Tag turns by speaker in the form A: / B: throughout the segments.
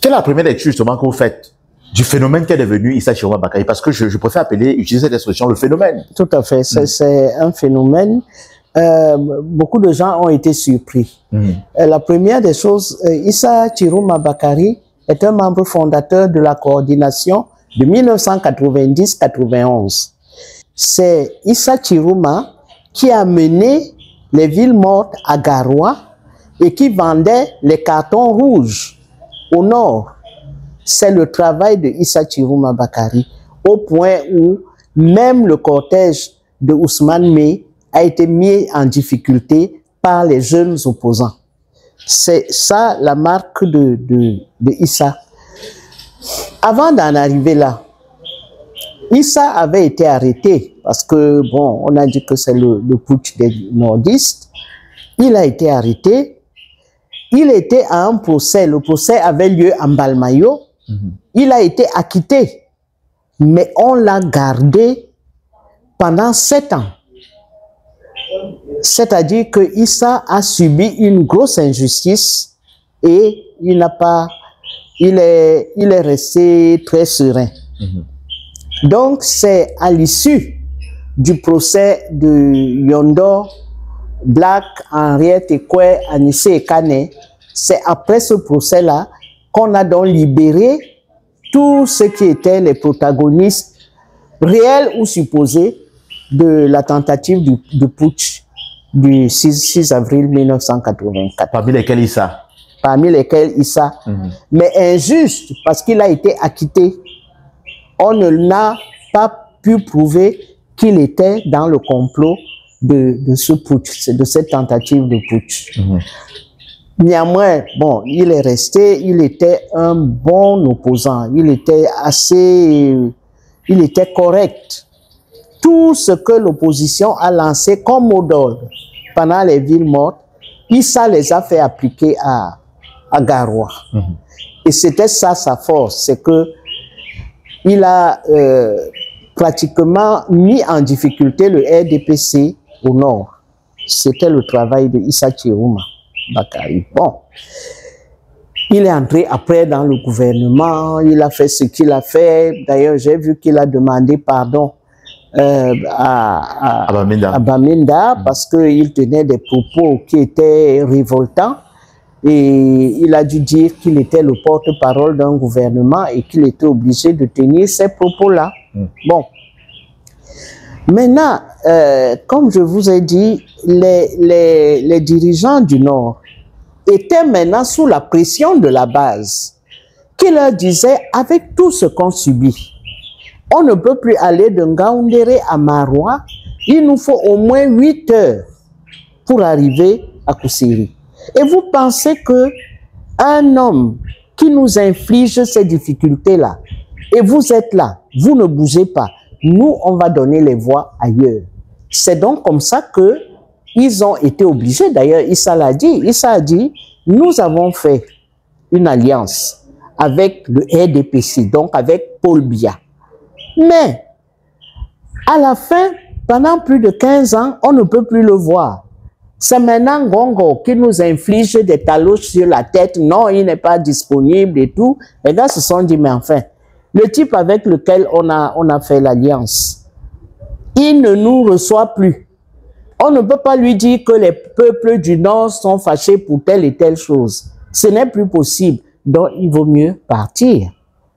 A: Quelle est la première lecture justement que vous faites du phénomène qu'est devenu Issa Chiroma Bakary? Parce que je préfère utiliser cette expression, le phénomène.
B: Tout à fait, c'est un phénomène. Beaucoup de gens ont été surpris. La première des choses, Issa Chiroma Bakary est un membre fondateur de la coordination de 1990-91. C'est Issa Chiroma qui a mené les villes mortes à Garoua et qui vendait les cartons rouges au nord. C'est le travail de Issa Chiroma Bakary, au point où même le cortège de Ousmane Mey a été mis en difficulté par les jeunes opposants. C'est ça la marque de Issa. Avant d'en arriver là, Issa avait été arrêté parce que, bon, on a dit que c'est le putsch des nordistes. Il a été arrêté. Il était à un procès. Le procès avait lieu en Balmayo. Il a été acquitté. Mais on l'a gardé pendant 7 ans. C'est-à-dire que Issa a subi une grosse injustice et il est resté très serein. Donc, c'est à l'issue du procès de Yondor, Black, Henriette Ekwe, Anissé et Kane, c'est après ce procès-là qu'on a donc libéré tous ceux qui étaient les protagonistes réels ou supposés de la tentative de putsch du 6 avril 1984.
A: Parmi lesquels Issa.
B: Parmi lesquels Issa. Mais injuste, parce qu'il a été acquitté. On n'a pas pu prouver qu'il était dans le complot de ce putsch, de cette tentative de putsch. Néanmoins, bon, il est resté, il était un bon opposant, il était correct. Tout ce que l'opposition a lancé comme mot d'ordre pendant les villes mortes, Issa les a fait appliquer à Garoua. Et c'était ça sa force, c'est que il a pratiquement mis en difficulté le RDPC au nord. C'était le travail de Issa Chiroma Bakary. Bon, il est entré après dans le gouvernement, il a fait ce qu'il a fait. D'ailleurs, j'ai vu qu'il a demandé pardon à Bamenda parce qu'il tenait des propos qui étaient révoltants. Et il a dû dire qu'il était le porte-parole d'un gouvernement et qu'il était obligé de tenir ces propos-là. Bon. Maintenant, comme je vous ai dit, les dirigeants du Nord étaient maintenant sous la pression de la base, qui leur disait, avec tout ce qu'on subit, on ne peut plus aller de Ngaoundéré à Maroua, il nous faut au moins 8 heures pour arriver à Koussiri. Et vous pensez que un homme qui nous inflige ces difficultés-là, et vous êtes là, vous ne bougez pas, nous, on va donner les voix ailleurs. C'est donc comme ça que ils ont été obligés. D'ailleurs, Issa l'a dit. Issa a dit, nous avons fait une alliance avec le RDPC, donc avec Paul Biya. Mais, à la fin, pendant plus de 15 ans, on ne peut plus le voir. C'est maintenant Ngongo qui nous inflige des taloches sur la tête. Non, il n'est pas disponible et tout. Les gars se sont dit, mais enfin, le type avec lequel on a fait l'alliance, il ne nous reçoit plus. On ne peut pas lui dire que les peuples du Nord sont fâchés pour telle et telle chose. Ce n'est plus possible. Donc, il vaut mieux partir.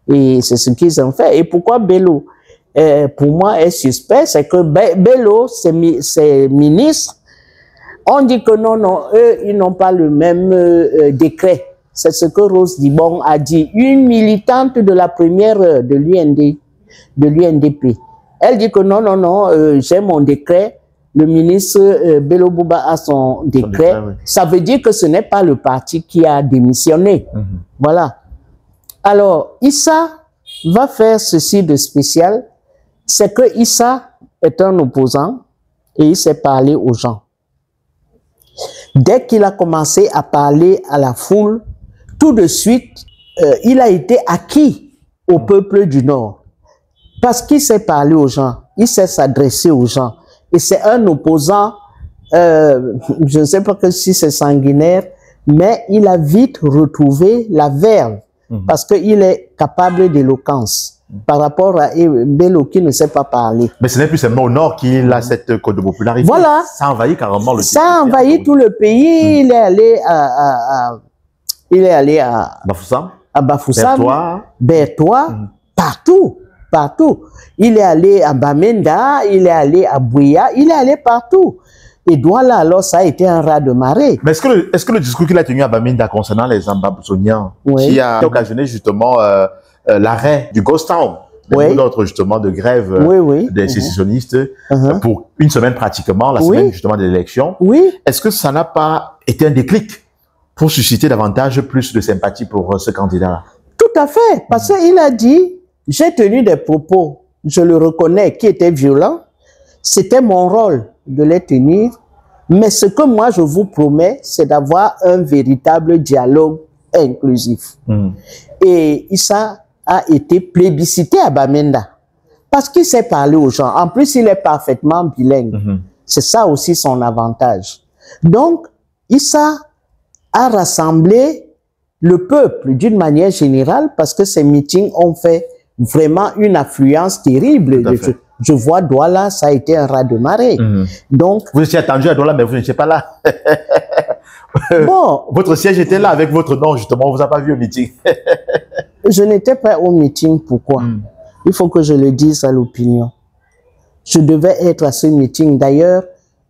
B: Et c'est ce qu'ils ont fait. Et pourquoi Bello, pour moi, est suspect? C'est que Bello, ses ministres, on dit que non, eux, ils n'ont pas le même décret. C'est ce que Rose Dibon a dit. Une militante de la première de l'UNDP. Elle dit que non, j'ai mon décret. Le ministre Bello Bouba a son décret. Oui. Ça veut dire que ce n'est pas le parti qui a démissionné. Voilà. Alors, Issa va faire ceci de spécial. C'est que Issa est un opposant et il sait parler aux gens. Dès qu'il a commencé à parler à la foule, tout de suite, il a été acquis au peuple du Nord. Parce qu'il sait parler aux gens, il sait s'adresser aux gens. Et c'est un opposant, je ne sais pas si c'est sanguinaire, mais il a vite retrouvé la verve parce qu'il est capable d'éloquence par rapport à Bello qui ne sait pas parler.
A: Mais ce n'est plus seulement au nord qu'il a cette cote de popularité.
B: Voilà.
A: Ça envahit carrément le pays.
B: Ça a envahi tout le pays. Il est allé à Bafoussam, Bertois, partout. Il est allé à Bamenda, il est allé à Bouya, il est allé partout. Et Douala, alors, ça a été un ras de marée.
A: Mais est-ce que le discours qu'il a tenu à Bamenda concernant les Ambabsoniens, qui a occasionné justement l'arrêt du Ghost Town, d'autres justement de grève des sécessionnistes pour une semaine pratiquement, la semaine justement de l'élection, est-ce que ça n'a pas été un déclic pour susciter davantage plus de sympathie pour ce candidat-là?
B: Tout à fait, parce qu'il a dit, j'ai tenu des propos, je le reconnais, qui étaient violents, c'était mon rôle de les tenir, mais ce que moi je vous promets, c'est d'avoir un véritable dialogue inclusif. Et Issa a été plébiscité à Bamenda, parce qu'il sait parler aux gens. En plus, il est parfaitement bilingue. C'est ça aussi son avantage. Donc, Issa a rassemblé le peuple d'une manière générale, parce que ces meetings ont fait vraiment une affluence terrible. Je vois Douala, ça a été un raz de marée. Donc,
A: vous étiez attendu à Douala, mais vous n'étiez pas là.
B: Bon,
A: votre siège était là avec votre nom, justement. On ne vous a pas vu au meeting.
B: Je n'étais pas au meeting. Pourquoi? Il faut que je le dise à l'opinion. Je devais être à ce meeting. D'ailleurs,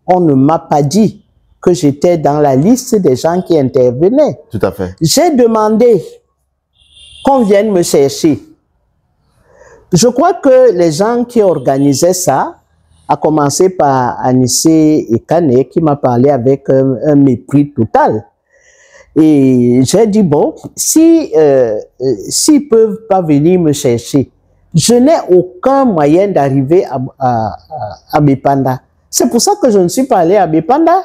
B: on ne m'a pas dit que j'étais dans la liste des gens qui intervenaient.
A: Tout à fait.
B: J'ai demandé qu'on vienne me chercher. Je crois que les gens qui organisaient ça, à commencer par Anissé Ekane, qui m'a parlé avec un mépris total. Et j'ai dit, bon, s'ils peuvent pas venir me chercher, je n'ai aucun moyen d'arriver à Bepanda. C'est pour ça que je ne suis pas allé à Bepanda.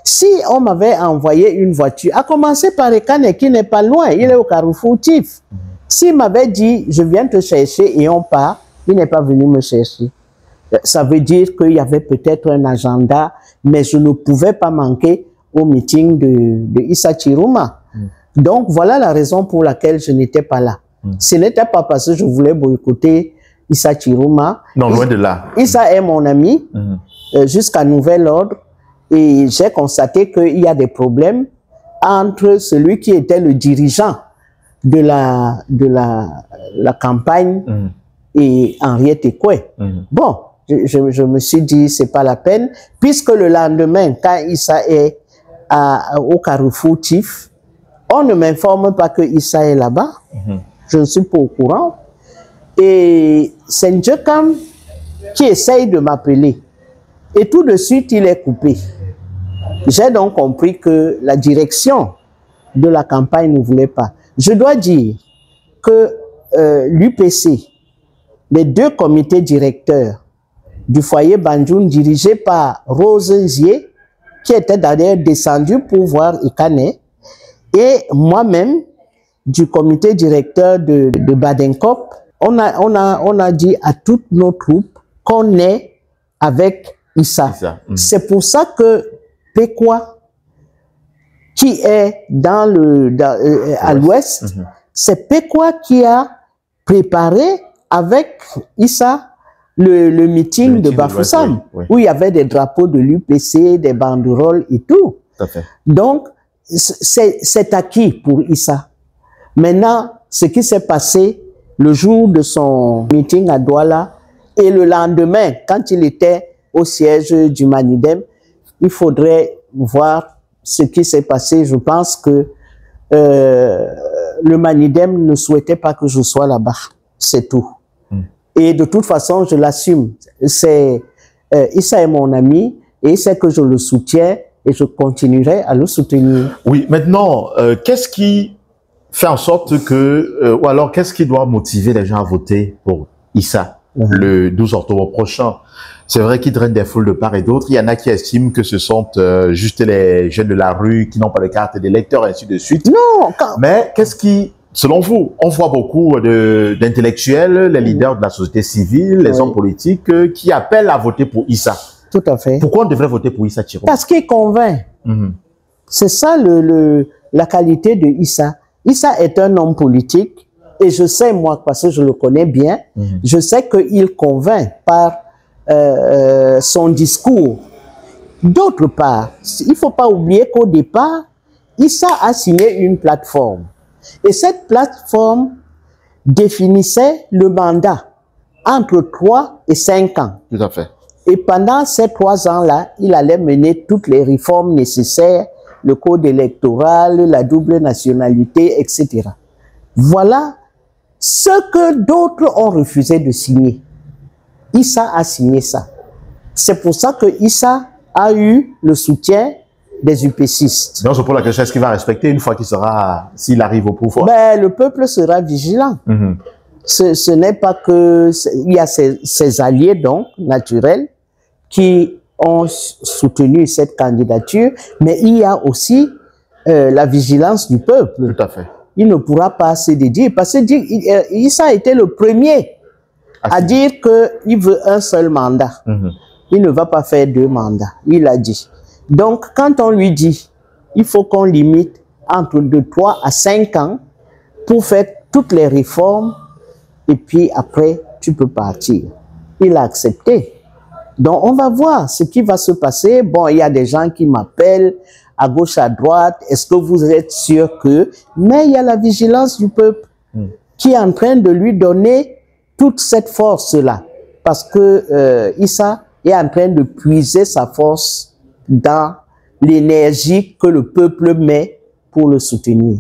B: Si on m'avait envoyé une voiture, à commencer par Ekane, qui n'est pas loin, il est au Carrefour Tif. S'il m'avait dit, je viens te chercher et on part, il n'est pas venu me chercher. Ça veut dire qu'il y avait peut-être un agenda, mais je ne pouvais pas manquer au meeting de Issa Chiruma. Donc, voilà la raison pour laquelle je n'étais pas là. Ce n'était pas parce que je voulais boycotter Issa Chiruma.
A: Non, loin de là.
B: Issa est mon ami, jusqu'à nouvel ordre, et j'ai constaté qu'il y a des problèmes entre celui qui était le dirigeant de la campagne et Henriette Ekwe. Bon, je me suis dit, c'est pas la peine, puisque le lendemain, quand Issa est au Carrefour Tif, on ne m'informe pas que Issa est là-bas. Je ne suis pas au courant. Et c'est Ndjekam qui essaye de m'appeler. Et tout de suite, il est coupé. J'ai donc compris que la direction de la campagne ne voulait pas. Je dois dire que l'UPC, les deux comités directeurs du foyer Banjoun dirigé par Rose Nzié, qui était d'ailleurs descendu pour voir Ekane, et moi-même du comité directeur de Badenkop, on a dit à toutes nos troupes qu'on est avec Issa. C'est pour ça que Pekwa, qui est à l'ouest, c'est Pekwa qui a préparé avec Issa le meeting de Bafoussam, où il y avait des drapeaux de l'UPC, des banderoles et tout. Donc, c'est acquis pour Issa. Maintenant, ce qui s'est passé le jour de son meeting à Douala et le lendemain, quand il était au siège du Manidem, il faudrait voir ce qui s'est passé. Je pense que le Manidem ne souhaitait pas que je sois là-bas. C'est tout. Et de toute façon, je l'assume. Issa est mon ami et c'est que je le soutiens et je continuerai à le soutenir.
A: Oui, maintenant, qu'est-ce qui fait en sorte que, ou alors qu'est-ce qui doit motiver les gens à voter pour Issa le 12 octobre prochain? C'est vrai qu'il draine des foules de part et d'autre. Il y en a qui estiment que ce sont juste les jeunes de la rue qui n'ont pas de carte d'électeur, et ainsi de suite.
B: Non.
A: Mais qu'est-ce qui, selon vous, on voit beaucoup d'intellectuels, les leaders de la société civile, les hommes politiques qui appellent à voter pour Issa.
B: Tout à fait.
A: Pourquoi on devrait voter pour Issa Chiroma?
B: Parce qu'il convainc. C'est ça la qualité de Issa. Issa est un homme politique et je sais, moi, parce que je le connais bien, je sais qu'il convainc par son discours. D'autre part, il ne faut pas oublier qu'au départ, Issa a signé une plateforme. Et cette plateforme définissait le mandat entre 3 et 5 ans.
A: Tout à fait.
B: Et pendant ces 3 ans-là, il allait mener toutes les réformes nécessaires, le code électoral, la double nationalité, etc. Voilà ce que d'autres ont refusé de signer. Issa a signé ça. C'est pour ça que Issa a eu le soutien des UPCistes.
A: Donc, je pose la question, est-ce qu'il va respecter une fois qu'il sera, s'il arrive au pouvoir?
B: Ben, le peuple sera vigilant. Ce n'est pas que... Il y a ses alliés, donc, naturels, qui ont soutenu cette candidature, mais il y a aussi la vigilance du peuple.
A: Tout à fait.
B: Il ne pourra pas se dédier, parce que Issa a été le premier à dire qu'il veut un seul mandat. Il ne va pas faire 2 mandats, il a dit. Donc, quand on lui dit, il faut qu'on limite entre de 3 à 5 ans pour faire toutes les réformes, et puis après, tu peux partir. Il a accepté. Donc, on va voir ce qui va se passer. Bon, il y a des gens qui m'appellent à gauche, à droite. Est-ce que vous êtes sûr que... Mais il y a la vigilance du peuple qui est en train de lui donner toute cette force-là. Parce que Issa est en train de puiser sa force dans l'énergie que le peuple met pour le soutenir.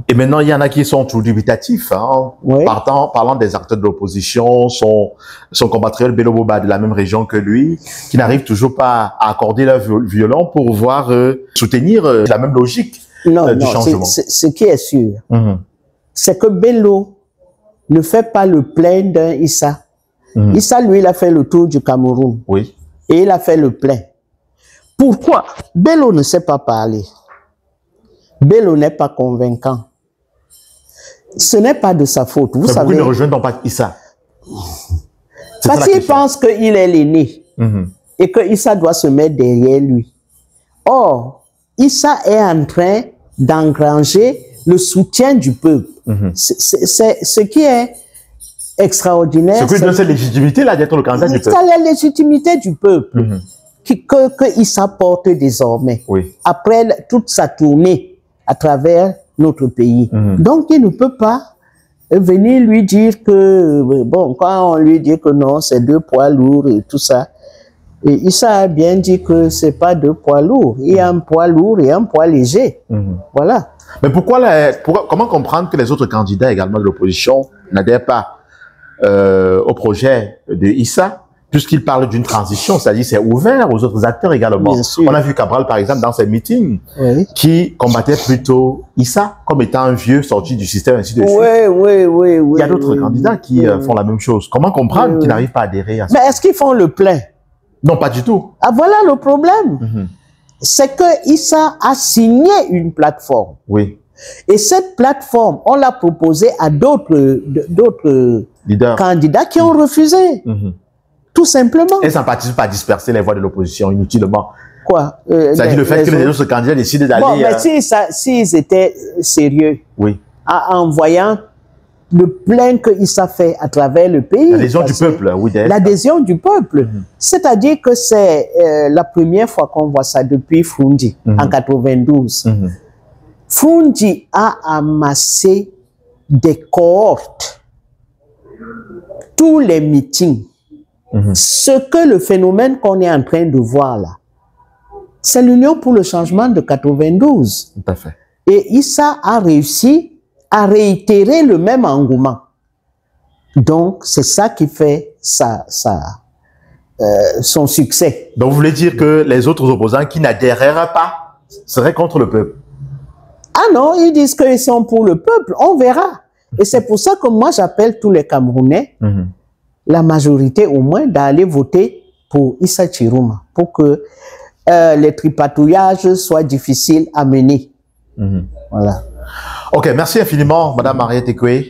A: Et maintenant, il y en a qui sont tout dubitatifs. Hein.
B: Oui.
A: Parlant des acteurs de l'opposition, son compatriote Bello Boba de la même région que lui, qui n'arrive toujours pas à accorder leur violon pour pouvoir soutenir la même logique du changement.
B: Ce qui est sûr, c'est que Bello ne fait pas le plein d'un Issa. Issa, lui, il a fait le tour du Cameroun.
A: Oui.
B: Et il a fait le plein. Pourquoi? Bello ne sait pas parler. Bello n'est pas convaincant. Ce n'est pas de sa faute. Vous savez.
A: Pourquoi il ne rejoint donc pas Issa?
B: Parce qu'il pense qu'il est l'aîné. Et que Issa doit se mettre derrière lui. Or, Issa est en train d'engranger le soutien du peuple. C'est ce qui est extraordinaire.
A: Ce qui donne cette légitimité-là d'être le candidat du peuple.
B: C'est la légitimité du peuple que Issa porte désormais.
A: Oui.
B: Après toute sa tournée à travers notre pays. Donc, il ne peut pas venir lui dire que, bon, quand on lui dit que non, c'est 2 poids lourds et tout ça, et Issa a bien dit que c'est pas 2 poids lourds. Il y a un poids lourd et un poids léger. Voilà.
A: Mais comment comprendre que les autres candidats également de l'opposition n'adhèrent pas au projet de Issa, puisqu'il parle d'une transition, c'est-à-dire c'est ouvert aux autres acteurs également. On a vu Cabral, par exemple, dans ses meetings, qui combattait plutôt Issa comme étant un vieux sorti du système, ainsi de suite. Il y a d'autres candidats qui font la même chose. Comment comprendre qu'ils n'arrivent pas à adhérer à ça?
B: Mais est-ce qu'ils font le plein?
A: Non, pas du tout.
B: Ah, voilà le problème. C'est que Issa a signé une plateforme.
A: Oui.
B: Et cette plateforme, on l'a proposée à d'autres candidats qui ont refusé. Tout simplement.
A: Et ça participe à disperser les voix de l'opposition inutilement.
B: Quoi?
A: C'est-à-dire le fait que les autres candidats décident d'aller...
B: Bon, mais s'ils étaient sérieux, en voyant le plein que Issa fait à travers le pays...
A: L'adhésion du peuple, oui.
B: L'adhésion du peuple. C'est-à-dire que c'est la première fois qu'on voit ça depuis Frundi, en 92. Frundi a amassé des cohortes. Tous les meetings. Ce que le phénomène qu'on est en train de voir là, c'est l'Union pour le changement de 92.
A: Tout à fait.
B: Et Issa a réussi à réitérer le même engouement. Donc, c'est ça qui fait son succès.
A: Donc, vous voulez dire que les autres opposants qui n'adhéreraient pas seraient contre le peuple?
B: Ah non, ils disent qu'ils sont pour le peuple. On verra. Et c'est pour ça que moi, j'appelle tous les Camerounais, la majorité au moins, d'aller voter pour Issa Chirouma, pour que les tripatouillages soient difficiles à mener. Voilà.
A: Ok, merci infiniment, Madame Mariette Ekwe.